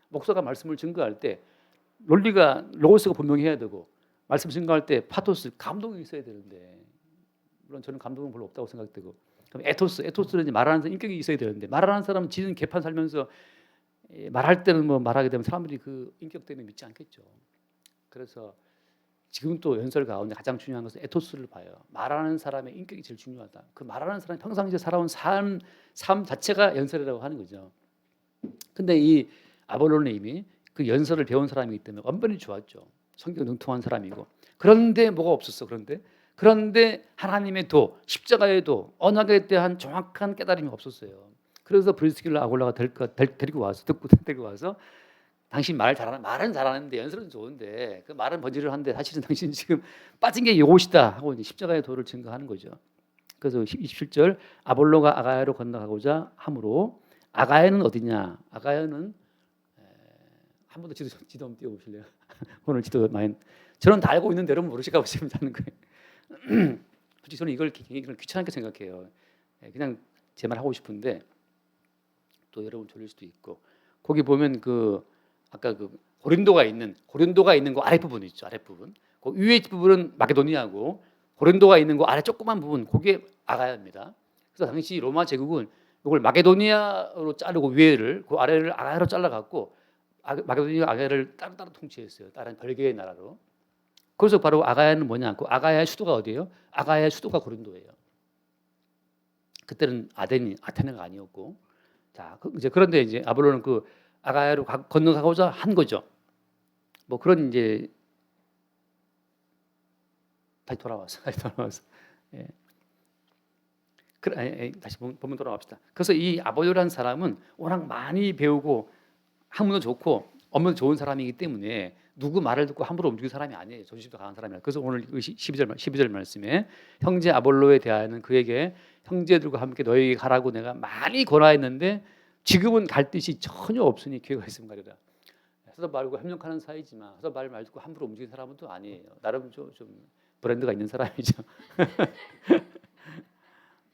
목사가 말씀을 증거할 때 논리가 로고스가 분명해야 되고 말씀 증거할 때 파토스 감동이 있어야 되는데 물론 저는 감동은 별로 없다고 생각되고 그럼 에토스는 이제 말하는 사람 인격이 있어야 되는데 말하는 사람은 지는 개판 살면서 말할 때는 뭐 말하게 되면 사람들이 그 인격 때문에 믿지 않겠죠. 그래서 지금 또 연설 가운데 가장 중요한 것은 에토스를 봐요. 말하는 사람의 인격이 제일 중요하다. 그 말하는 사람이 평상시에 살아온 삶 자체가 연설이라고 하는 거죠. 근데 이 아볼로는 이미 그 연설을 배운 사람이기 때문에 언변이 좋았죠. 성경 능통한 사람이고 그런데 뭐가 없었어. 그런데 하나님의 도, 십자가의 도, 언약에 대한 정확한 깨달음이 없었어요. 그래서 브리스길라 아골라가 데리고 와서 당신 말은 잘하는데 연설은 좋은데 그 말은 번지를 하는데 사실은 당신 지금 빠진 게 이것이다 하고 이제 십자가의 도를 증거하는 거죠. 그래서 27절 아볼로가 아가야로 건너가고자 함으로 아가야는 어디냐? 아가야는 한 번 더 지도 한번 띄워보실래요? 오늘 지도 많이 저는 다 알고 있는데 여러분 모르실까 보시면 하는 거예요. 솔직히 저는 이걸 귀찮게 생각해요. 그냥 제 말 하고 싶은데 또 여러분 졸릴 수도 있고 거기 보면 그 아까 그 고린도가 있는 그 아랫부분 있죠. 아랫부분. 그 위에 부분은 마게도니아고 고린도가 있는 그 아래 조그만 부분 그게 아가야입니다. 그래서 당시 로마 제국은 이걸 마게도니아로 자르고 위에를 그 아래를 아가야로 잘라갖고 마게도니아 아가야를 따로 통치했어요. 다른 별개의 나라로. 그래서 바로 아가야는 뭐냐? 그 아가야의 수도가 어디예요? 아가야의 수도가 고린도예요. 그때는 아테네가 아니었고. 자, 이제 그런데 이제 아볼로는 그 아가야로 건너가고자 한 거죠. 뭐 그런 이제 다시 돌아와서. 예. 다시 본문 돌아갑시다. 그래서 이 아볼로라는 사람은 워낙 많이 배우고 학문도 좋고 업무도 좋은 사람이기 때문에 누구 말을 듣고 함부로 움직이는 사람이 아니에요. 존심도 강한 사람이에요. 그래서 오늘 12절 말씀에 형제 아볼로에 대하여는 그에게 형제들과 함께 너희에게 가라고 내가 많이 권하였는데 지금은 갈 뜻이 전혀 없으니 기회가 있으면 가려라. 사도 바울과 협력하는 사이지만 사도 바울 말 듣고 함부로 움직이는 사람은 또 아니에요. 나름 좀 브랜드가 있는 사람이죠.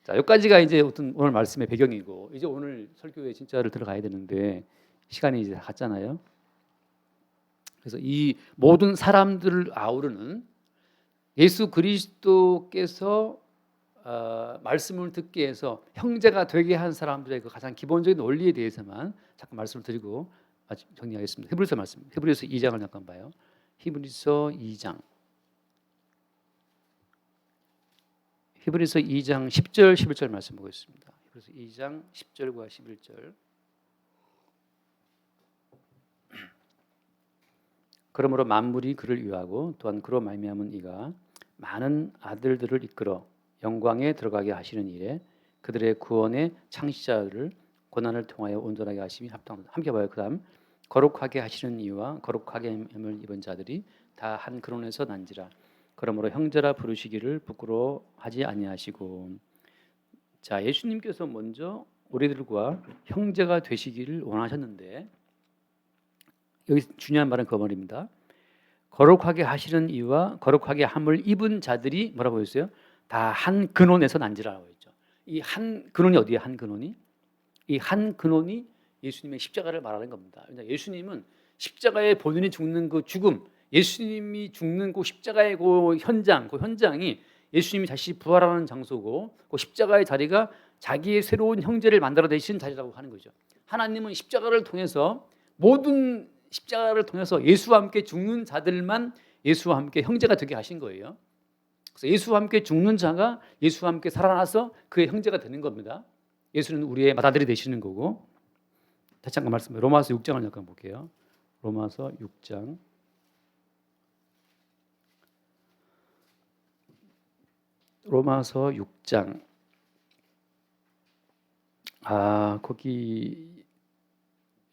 자, 여기까지가 이제 어떤 오늘 말씀의 배경이고 이제 오늘 설교에 진짜를 들어가야 되는데 시간이 이제 다 갔잖아요. 그래서 이 모든 사람들을 아우르는 예수 그리스도께서 말씀을 듣게 해서 형제가 되게 한 사람들의 그 가장 기본적인 원리에 대해서만 잠깐 말씀을 드리고 정리하겠습니다. 히브리서 말씀, 히브리서 2장을 잠깐 봐요. 히브리서 2장 10절 11절 말씀 보겠습니다. 히브리서 2장 10절과 11절. 그러므로 만물이 그를 위하고 또한 그로 말미암은 이가 많은 아들들을 이끌어 영광에 들어가게 하시는 일에 그들의 구원의 창시자를 고난을 통하여 온전하게 하심이 합당하다. 함께 봐요. 그다음 거룩하게 하시는 이와 거룩하게 함을 입은 자들이 다 한 근원에서 난지라. 그러므로 형제라 부르시기를 부끄러워하지 아니하시고. 자, 예수님께서 먼저 우리들과 형제가 되시기를 원하셨는데 여기 중요한 말은 그 말입니다. 거룩하게 하시는 이와 거룩하게 함을 입은 자들이 뭐라고 했어요? 다 한 근원에서 난지라고 했죠. 이 한 근원이 어디에 한 근원이? 이 한 근원이 예수님의 십자가를 말하는 겁니다. 예수님은 십자가에 본인이 죽는 그 죽음, 예수님이 죽는 그 십자가의 그 현장이 예수님이 다시 부활하는 장소고 그 십자가의 자리가 자기의 새로운 형제를 만들어 내신 자리라고 하는 거죠. 하나님은 십자가를 통해서 모든 십자가를 통해서 예수와 함께 죽는 자들만 예수와 함께 형제가 되게 하신 거예요. 그래서 예수와 함께 죽는 자가 예수와 함께 살아나서 그의 형제가 되는 겁니다. 예수는 우리의 맏아들이 되시는 거고. 다시 잠깐 말씀해. 로마서 6장을 잠깐 볼게요. 로마서 6장. 로마서 6장. 거기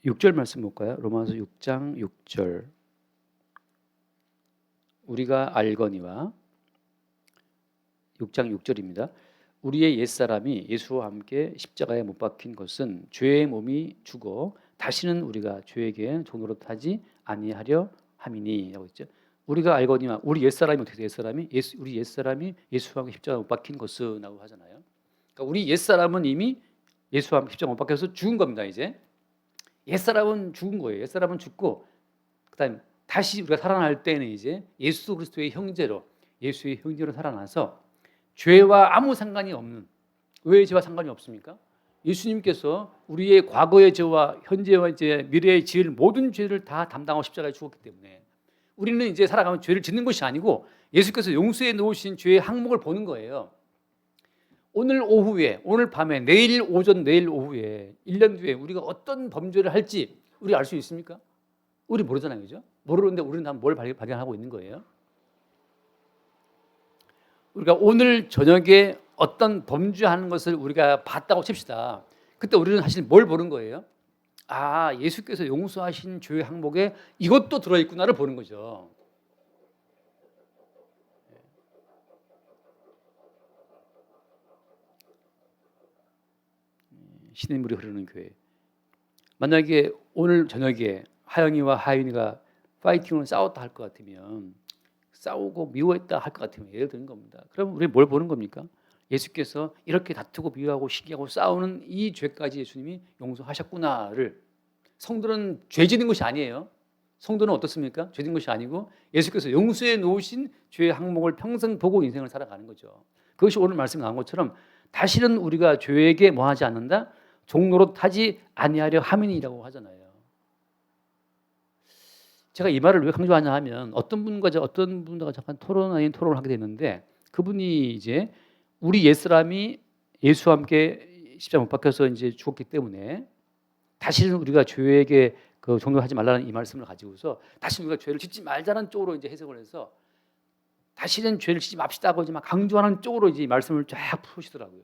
6절 말씀 볼까요? 로마서 6장 6절. 우리가 알거니와 6장 6절입니다. 우리의 옛사람이 예수와 함께 십자가에 못 박힌 것은 죄의 몸이 죽어 다시는 우리가 죄에게 종노릇하지 아니하려 함이니 라고 했죠. 우리가 알거니와 우리 옛사람이 어떻게 돼요? 우리 옛사람이 예수와 함께 십자가에 못 박힌 것은 라고 하잖아요. 그러니까 우리 옛사람은 이미 예수와 함께 십자가에 못 박혀서 죽은 겁니다. 이제 옛사람은 죽은 거예요. 옛사람은 죽고 그다음에 다시 우리가 살아날 때는 이제 예수 그리스도의 형제로 예수의 형제로 살아나서 죄와 아무 상관이 없는, 왜 죄와 상관이 없습니까? 예수님께서 우리의 과거의 죄와 현재와 이제 미래의 지을 모든 죄를 다 담당하고 십자가에 죽었기 때문에 우리는 이제 살아가면 죄를 짓는 것이 아니고 예수께서 용서해 놓으신 죄의 항목을 보는 거예요. 오늘 오후에, 오늘 밤에, 내일 오전, 내일 오후에, 1년 뒤에 우리가 어떤 범죄를 할지 우리 알 수 있습니까? 우리 모르잖아요, 그죠? 모르는데 우리는 다 뭘 발견하고 있는 거예요? 우리가 오늘 저녁에 어떤 범죄하는 것을 우리가 봤다고 칩시다. 그때 우리는 사실 뭘 보는 거예요? 아, 예수께서 용서하신 죄의 항목에 이것도 들어있구나를 보는 거죠. 신의 물이 흐르는 교회. 만약에 오늘 저녁에 하영이와 하윤이가 파이팅으로 싸웠다 할 것 같으면, 싸우고 미워했다 할 것 같으면 예를 드는 겁니다. 그럼 우리 뭘 보는 겁니까? 예수께서 이렇게 다투고 미워하고 시기하고 싸우는 이 죄까지 예수님이 용서하셨구나를. 성도는 죄 짓는 것이 아니에요. 성도는 어떻습니까? 죄 짓는 것이 아니고 예수께서 용서해 놓으신 죄의 항목을 평생 보고 인생을 살아가는 거죠. 그것이 오늘 말씀 나온 것처럼 다시는 우리가 죄에게 뭐 하지 않는다? 종노릇하지 아니하려 함이니라고 하잖아요. 제가 이 말을 왜 강조하냐 하면 어떤 분과 잠깐 토론 아닌 토론을 하게 됐는데, 그분이 이제 우리 옛사람이 예수와 함께 십자가 못 박혀서 이제 죽었기 때문에 다시는 우리가 죄에게 그 종노하지 말라는 이 말씀을 가지고서 다시 우리가 죄를 짓지 말자는 쪽으로 이제 해석을 해서 다시는 죄를 짓지 맙시다고 이제 막 강조하는 쪽으로 이제 이 말씀을 쫙 푸시더라고요.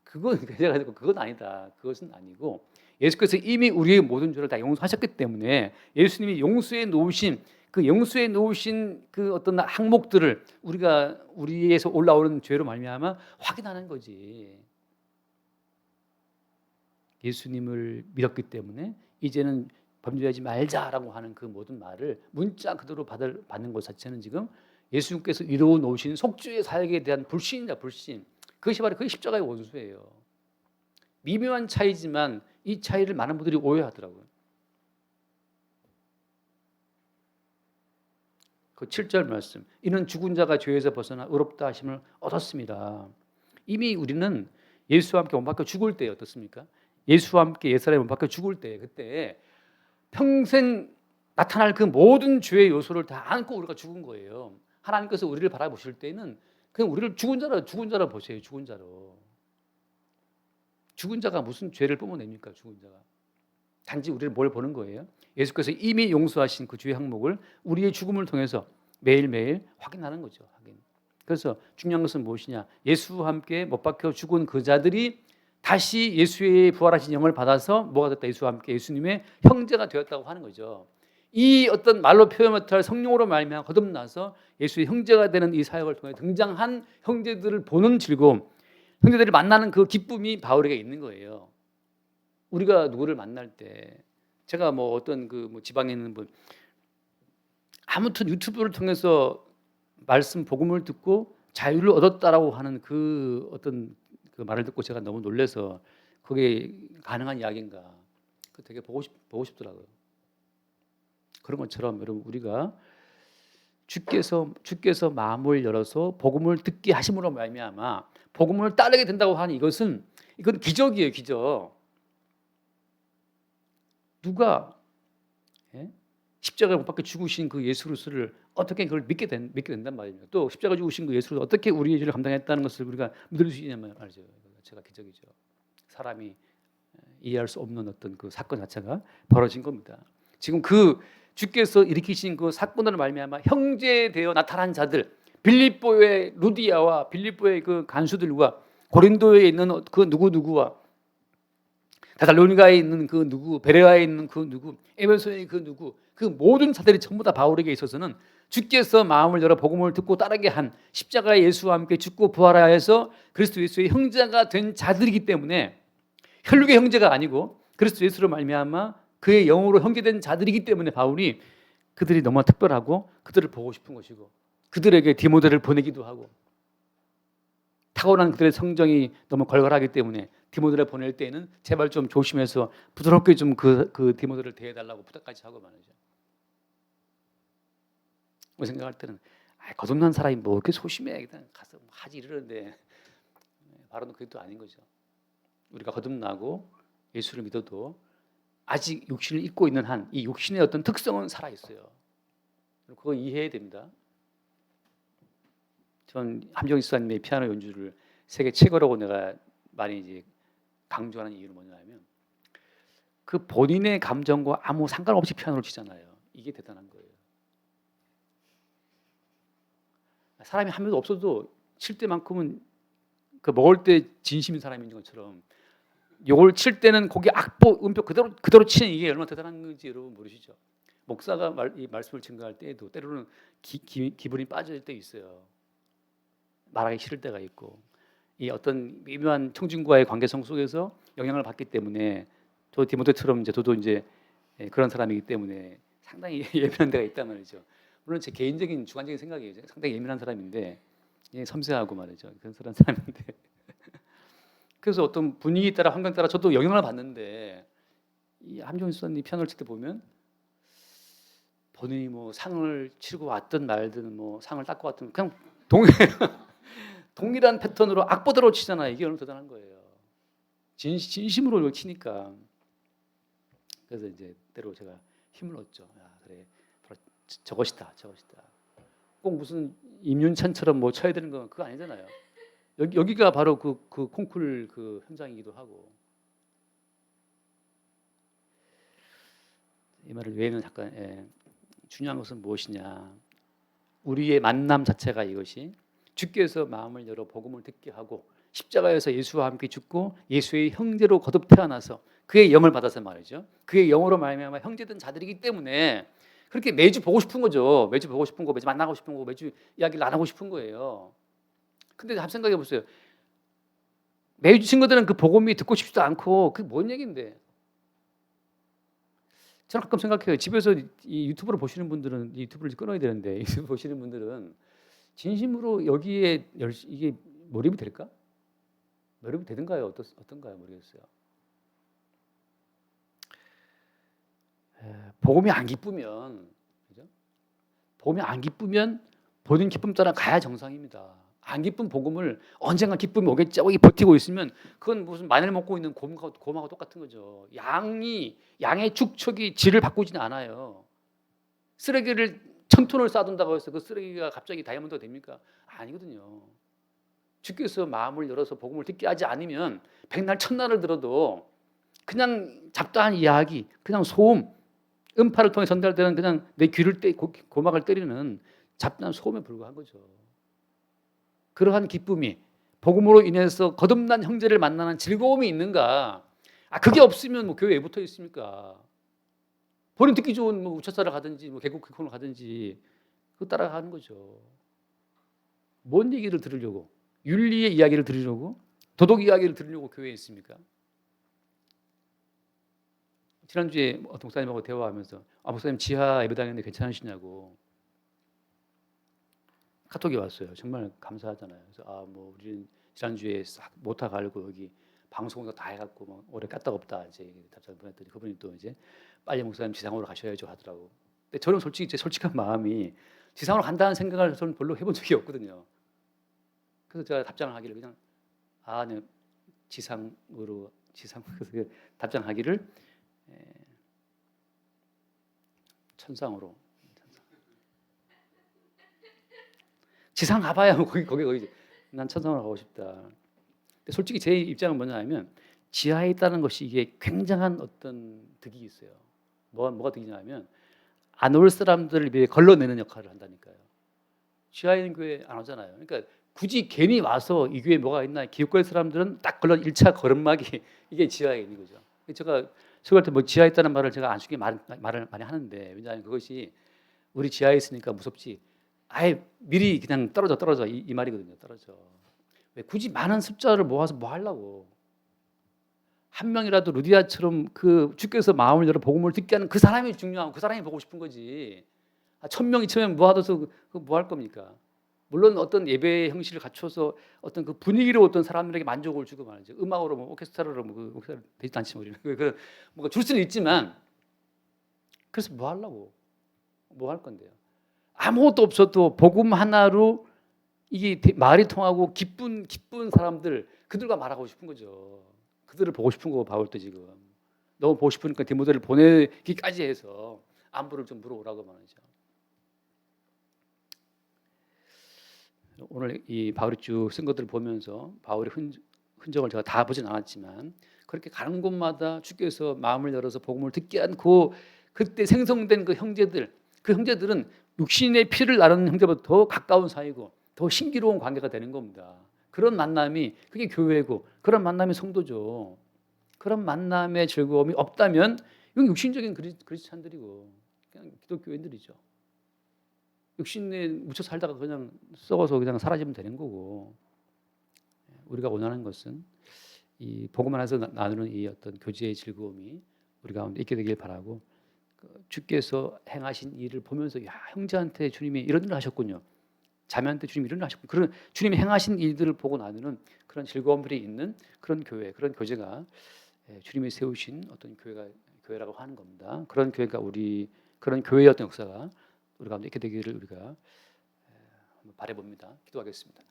그건 아니다. 그것은 아니고 예수께서 이미 우리의 모든 죄를 다 용서하셨기 때문에 예수님이 용서해 놓으신 그 어떤 항목들을 우리가 우리에서 올라오는 죄로 말미암아 확인하는 거지. 예수님을 믿었기 때문에 이제는 범죄하지 말자라고 하는 그 모든 말을 문자 그대로 받는 것 자체는 지금 예수님께서 이루어 놓으신 속죄의 사역에 대한 불신이다, 불신. 그것이 바로 그 십자가의 원수예요. 미묘한 차이지만 이 차이를 많은 분들이 오해하더라고요. 그 7절 말씀. 이는 죽은 자가 죄에서 벗어나 의롭다 하심을 얻었습니다. 이미 우리는 예수와 함께 못 박혀 죽을 때 어떻습니까? 예수와 함께 옛사람이 못 박혀 죽을 때, 그때 평생 나타날 그 모든 죄의 요소를 다 안고 우리가 죽은 거예요. 하나님께서 우리를 바라보실 때는 그냥 우리를 죽은 자로 보세요. 죽은 자로. 죽은 자가 무슨 죄를 뿜어냅니까? 죽은 자가. 단지 우리를 뭘 보는 거예요? 예수께서 이미 용서하신 그 죄의 항목을 우리의 죽음을 통해서 매일매일 확인하는 거죠. 확인. 그래서 중요한 것은 무엇이냐? 예수와 함께 못 박혀 죽은 그 자들이 다시 예수의 부활하신 영을 받아서 뭐가 됐다? 예수와 함께 예수님의 형제가 되었다고 하는 거죠. 이 어떤 말로 표현 못할 성령으로 말미암아 거듭나서 예수의 형제가 되는 이 사역을 통해 등장한 형제들을 보는 즐거움, 형제들을 만나는 그 기쁨이 바울에게 있는 거예요. 우리가 누구를 만날 때, 제가 뭐 어떤 그 지방에 있는 분, 아무튼 유튜브를 통해서 말씀 복음을 듣고 자유를 얻었다라고 하는 그 어떤 그 말을 듣고 제가 너무 놀라서 그게 가능한 이야기인가? 그 되게 보고 싶더라고요. 그런 것처럼 여러분 우리가 주께서 마음을 열어서 복음을 듣게 하심으로 말미암아 복음을 따르게 된다고 하는 이건 기적이에요, 기적. 누가 십자가에 못 박혀 죽으신 그 예수 그리스도를 어떻게 그걸 믿게 된단 말입니다. 또 십자가 죽으신 그 예수를 어떻게 우리의 죄를 감당했다는 것을 우리가 믿을 수 있냐면 말이죠. 제가 기적이죠. 사람이 이해할 수 없는 어떤 그 사건 자체가 벌어진 겁니다. 지금 그 주께서 일으키신 그 사건으로 말미암아 형제되어 나타난 자들, 빌립보의 루디아와 빌립보의 그 간수들과 고린도에 있는 그 누구와 다살로니가에 있는 그 누구, 베레아에 있는 그 누구, 에베소에 그 누구, 그 모든 자들이 전부 다 바울에게 있어서는 주께서 마음을 열어 복음을 듣고 따르게 한 십자가의 예수와 함께 죽고 부활하여서 그리스도 예수의 형제가 된 자들이기 때문에, 혈육의 형제가 아니고 그리스도 예수로 말미암아 그의 영으로 형제된 자들이기 때문에 바울이 그들이 너무 특별하고 그들을 보고 싶은 것이고 그들에게 디모데를 보내기도 하고, 타고난 그들의 성정이 너무 걸걸하기 때문에 디모데를 보낼 때에는 제발 좀 조심해서 부드럽게 좀 그 디모데를 대해달라고 부탁까지 하고 말이죠. 생각할 때는 거듭난 사람이 뭐 이렇게 소심해 그냥 가서 하지 이러는데, 바로는 그게 또 아닌 거죠. 우리가 거듭나고 예수를 믿어도 아직 육신을 입고 있는 한 이 육신의 어떤 특성은 살아 있어요. 그거 이해해야 됩니다. 전 함정희 수사님의 피아노 연주를 세계 최고라고 내가 많이 이제 강조하는 이유는 뭐냐면 그 본인의 감정과 아무 상관없이 피아노를 치잖아요. 이게 대단한 거예요. 사람이 한 명도 없어도 칠 때만큼은 그 먹을 때 진심인 사람인 것처럼 요걸 칠 때는 거기 악보 음표 그대로 치는 이게 얼마나 대단한 건지 여러분 모르시죠? 목사가 이 말씀을 증거할 때에도 때로는 기분이 빠질 때 있어요. 말하기 싫을 때가 있고 이 어떤 미묘한 청중과의 관계성 속에서 영향을 받기 때문에 저 디모데처럼 이제 저도 이제 그런 사람이기 때문에 상당히 예민한 데가 있단 말이죠. 물론 제 개인적인 주관적인 생각이에요. 상당히 예민한 사람인데 섬세하고 말이죠. 그런 사람인데 그래서 어떤 분위기 따라 환경 따라 저도 영향을 받는데 이 함정훈 수사님 피아노를 칠 때 보면 본인이 뭐 상을 치고 왔든 말든 뭐 상을 닦고 왔든 그냥 동일한 패턴으로 악보대로 치잖아요. 이게 얼마나 대단한 거예요. 진심으로 이걸 치니까. 그래서 이제 때로 제가 힘을 얻죠. 야, 그래, 바로 저것이다. 꼭 무슨 임윤찬처럼 뭐 쳐야 되는 건 그거 아니잖아요. 여기가 바로 그 콩쿨 그 현장이기도 하고. 이 말을 외에는 잠깐 중요한 것은 무엇이냐? 우리의 만남 자체가 이것이 주께서 마음을 열어 복음을 듣게 하고 십자가에서 예수와 함께 죽고 예수의 형제로 거듭 태어나서 그의 영을 받아서 말이죠. 그의 영으로 말미암아 형제된 자들이기 때문에 그렇게 매주 보고 싶은 거죠. 매주 보고 싶은 거, 매주 만나고 싶은 거, 매주 이야기를 나누고 싶은 거예요. 근데 한번 생각해 보세요. 매주 친구들은 그 복음이 듣고 싶지도 않고 그게 뭔 얘기인데? 저는 가끔 생각해요. 집에서 이 유튜브를 보시는 분들은 유튜브를 끊어야 되는데 유튜브 보시는 분들은 진심으로 여기에 이게 몰입이 될까? 몰입이 되든가요? 어떤가요? 모르겠어요. 복음이 안 기쁘면, 그죠? 복음이 안 기쁘면 본인 기쁨 따라 가야 정상입니다. 안 기쁜 복음을 언젠가 기쁨이 오겠지 하고 버티고 있으면 그건 무슨 마늘 먹고 있는 곰하고 똑같은 거죠. 양의 축척이 질을 바꾸지는 않아요. 쓰레기를 1000톤을 쌓아둔다고 해서 그 쓰레기가 갑자기 다이아몬드가 됩니까? 아니거든요. 주께서 마음을 열어서 복음을 듣게 하지 않으면 백날 천날을 들어도 그냥 잡다한 이야기, 그냥 소음, 음파를 통해 전달되는 그냥 내 귀를 고막을 때리는 잡다한 소음에 불과한 거죠. 그러한 기쁨이 복음으로 인해서 거듭난 형제를 만나는 즐거움이 있는가? 그게 없으면 뭐 교회 왜 붙어 있습니까? 본인 듣기 좋은 뭐 우차사를 가든지 뭐 개국 기콘을 가든지 그거 따라가는 거죠. 뭔 얘기를 들으려고? 윤리의 이야기를 들으려고? 도덕 이야기를 들으려고 교회에 있습니까? 지난주에 어떤 목사님하고 대화하면서 목사님 지하 예배당인데 괜찮으시냐고 카톡이 왔어요. 정말 감사하잖아요. 그래서 뭐 우리는 지난주에 싹 모타 갈고 여기 방송도 다 해갖고 뭐 오래 까딱 없다 이제 답장 보냈더니 그분이 또 이제 빨리 목사님 지상으로 가셔야죠 하더라고. 근데 저는 솔직히 제 솔직한 마음이 지상으로 간다는 생각을 저는 별로 해본 적이 없거든요. 그래서 제가 답장을 하기를 그냥 네 지상으로 그래서 답장하기를 천상으로 지상 가봐야 뭐 거기 난 천상으로 가고 싶다. 근데 솔직히 제 입장은 뭐냐면 지하에 있다는 것이 이게 굉장한 어떤 득이 있어요. 뭐가 득이냐면 안 올 사람들을 위해 걸러내는 역할을 한다니까요. 지하에 있는 교회 안 오잖아요. 그러니까 굳이 괜히 와서 이 교회에 뭐가 있나 기웃거릴 사람들은 딱 1차 걸음막이 이게 지하에 있는 거죠. 제가 설교할 때 뭐 지하에 있다는 말을 제가 안 쉽게 말을 많이 하는데 왜냐하면 그것이 우리 지하에 있으니까 무섭지 아예 미리 그냥 떨어져 이 말이거든요. 떨어져. 왜 굳이 많은 숫자를 모아서 뭐 하려고? 한 명이라도 루디아처럼 그 주께서 마음을 열어 복음을 듣게 하는 그 사람이 중요하고 그 사람이 보고 싶은 거지. 1000명이 처음에 모아둬서 뭐 할 겁니까? 물론 어떤 예배의 형식을 갖춰서 어떤 그 분위기로 어떤 사람들에게 만족을 주고 말이죠. 음악으로 뭐 오케스트라로 뭐 오케스트라 되지도 않지 우리는 뭔가 줄 수는 있지만 그래서 뭐 하려고? 뭐 할 건데요? 아무것도 없어도 복음 하나로 이게 말이 통하고 기쁜 사람들 그들과 말하고 싶은 거죠. 그들을 보고 싶은 거 바울도 지금 너무 보고 싶으니까 디모데를 보내기까지 해서 안부를 좀 물어오라고 말이죠. 오늘 이 바울이 쭉 쓴 것들을 보면서 바울의 흔적을 제가 다 보진 않았지만 그렇게 가는 곳마다 주께서 마음을 열어서 복음을 듣게 한 그때 생성된 그 형제들은 육신의 피를 나누는 형제보다 더 가까운 사이고 더 신기로운 관계가 되는 겁니다. 그런 만남이 그게 교회고 그런 만남이 성도죠. 그런 만남의 즐거움이 없다면 이건 육신적인 그리스찬들이고 그냥 기독교인들이죠. 육신에 묻혀 살다가 그냥 썩어서 그냥 사라지면 되는 거고, 우리가 원하는 것은 이 복음 안에서 나누는 이 어떤 교제의 즐거움이 우리 가운데 있게 되길 바라고, 주께서 행하신 일을 보면서 야, 형제한테 주님이 이런 일을 하셨군요. 자매한테 주님이 이런 일을 하셨군요. 그런 주님이 행하신 일들을 보고 나누는 그런 즐거움들이 있는 그런 교회, 그런 교제가 주님이 세우신 어떤 교회라고 하는 겁니다. 그런 교회가 그런 교회의 어떤 역사가 우리 가운데 있게 되기를 우리가 한번 바라봅니다. 기도하겠습니다.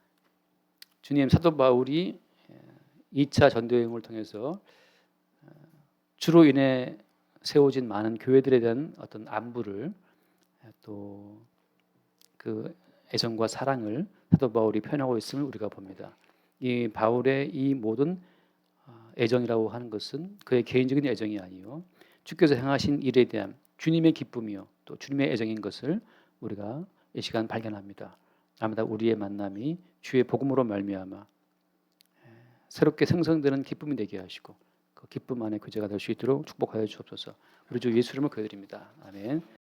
주님, 사도 바울이 2차 전도 여행을 통해서 주로 인해 세워진 많은 교회들에 대한 어떤 안부를, 또 그 애정과 사랑을 사도 바울이 표현하고 있음을 우리가 봅니다. 이 바울의 이 모든 애정이라고 하는 것은 그의 개인적인 애정이 아니요, 주께서 행하신 일에 대한 주님의 기쁨이요 또 주님의 애정인 것을 우리가 이 시간 발견합니다. 아마도 우리의 만남이 주의 복음으로 말미암아 새롭게 생성되는 기쁨이 되게 하시고 그 기쁨 안에 교제가 될 수 있도록 축복하여 주옵소서. 우리 주 예수 이름으로 기도드립니다. 아멘.